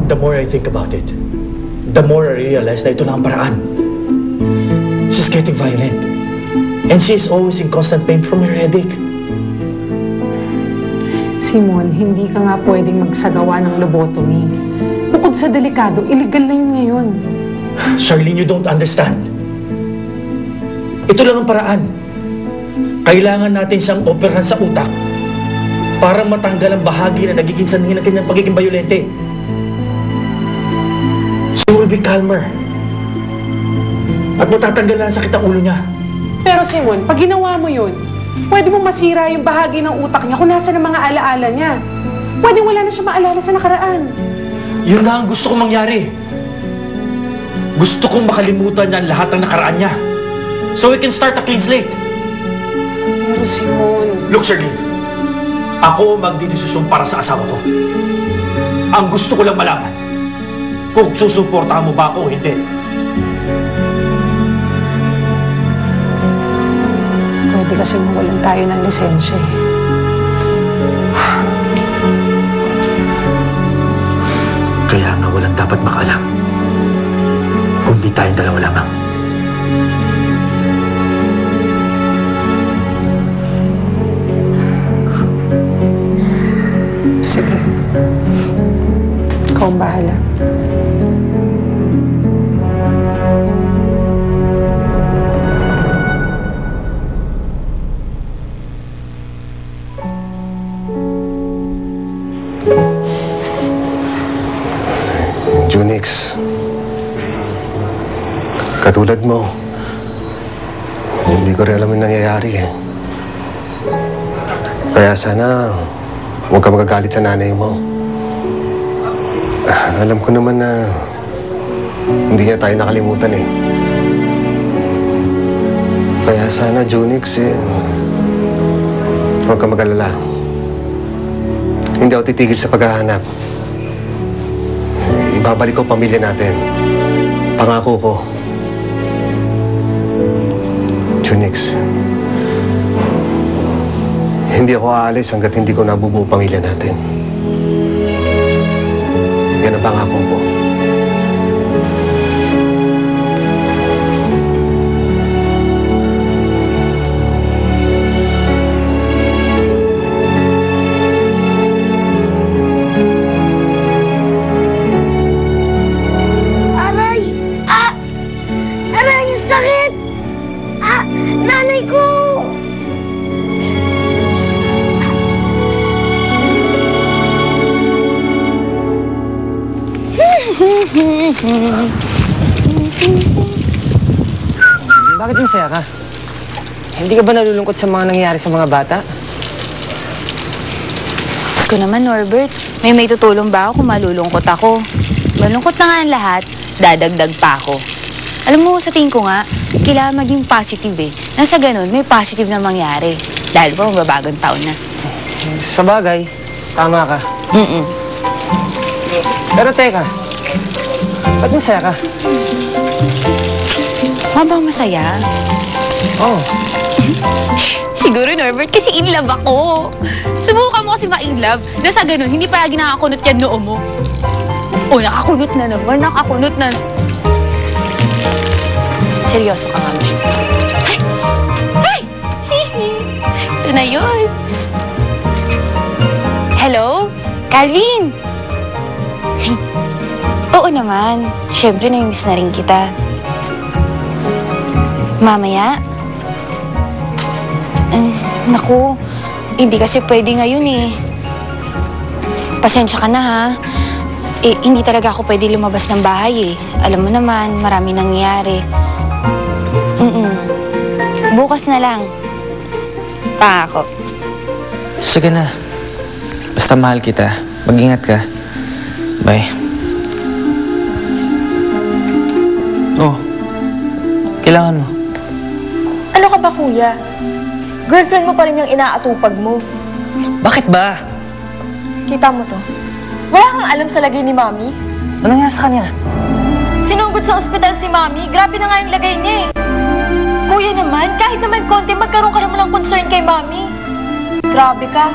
The more I think about it, the more I realize na ito na ang paraan. She's getting violent. And she is always in constant pain from her headache. Simon, hindi ka nga pwedeng magsagawa ng lobotomy. Bukod sa delikado, illegal na yun ngayon. Charlene, you don't understand. Ito lang ang paraan. Kailangan natin siyang operahan sa utak para matanggal ang bahagi na nagiging sanhi ng kanyang pagiging bayolente. She will be calmer. At matatanggal na ang sakit ang ulo niya. Pero Simon, pag ginawa mo yun, pwede mong masira yung bahagi ng utak niya kung nasa ng mga alaala niya. Pwede wala na siya maalala sa nakaraan. Yun na ang gusto kong mangyari. Gusto kong makalimutan niya ang lahat ng nakaraan niya. So we can start a clean slate. Pero Simon... Look, Charlene. Ako magdidesisyon para sa asawa ko. Ang gusto ko lang malaman, kung susuportahan mo ba ako o hindi. Pwede kasi mawalan tayo ng lisensya eh. Kaya nga walang dapat makaalam. Kundi tayong dalawa lamang. Sige. Ikaw ang bahala. Junix, katulad mo, hindi ko rin alam yung nangyayari eh. Kaya sana huwag ka magagalit sa nanay mo. Alam ko naman na hindi niya tayo nakalimutan eh. Kaya sana, Junix, huwag ka mag-alala. Hindi ako titigil sa paghahanap. Ibabalik ko pamilya natin. Pangako ko. Junix, hindi ako aalis hanggat hindi ko nabubuo pamilya natin. Yan ang pangako ko. Bakit masaya ka? Hindi ka ba nalulungkot sa mga nangyayari sa mga bata? Diyos ko naman, Norbert. May tutulong ba ako kung malulungkot ako? Malungkot na nga ang lahat, dadagdag pa ako. Alam mo, sa tingin ko nga, kailangan maging positive eh. Nasa ganun, may positive na mangyari. Dahil pa magbabagong taon na. Sa bagay, tama ka. Pero teka, ba't masaya ka? Mabang masaya? Oo. Siguro, Norbert, kasi in love ako. Subukan mo kasi ma-in love. Nasa ganun, hindi pa lagi nakakunot yan noo mo. Oh, nakakunot na naman, nakakunot na. Seryoso ka nga, Michelle. Ay! Ito na yun. Hello? Calvin? Oo naman. Siyempre, na-miss na rin kita. Mamaya? Naku, hindi kasi pwede ngayon eh. Pasensya ka na ha. Hindi talaga ako pwede lumabas ng bahay eh. Alam mo naman, marami nangyayari. Bukas na lang. Pangako. Sige na. Basta mahal kita. Mag-ingat ka. Bye. Oh. Kailangan mo. Ano ka ba, kuya? Girlfriend mo pa rin yung inaatupag mo. Bakit ba? Kita mo to. Wala kang alam sa lagay ni Mami. Ano nangyari sa kanya? Sinunggod sa ospital si Mami. Grabe na nga yung lagay niya eh. Kuya naman, kahit naman konti, magkaroon ka naman ng concern kay Mami. Grabe ka.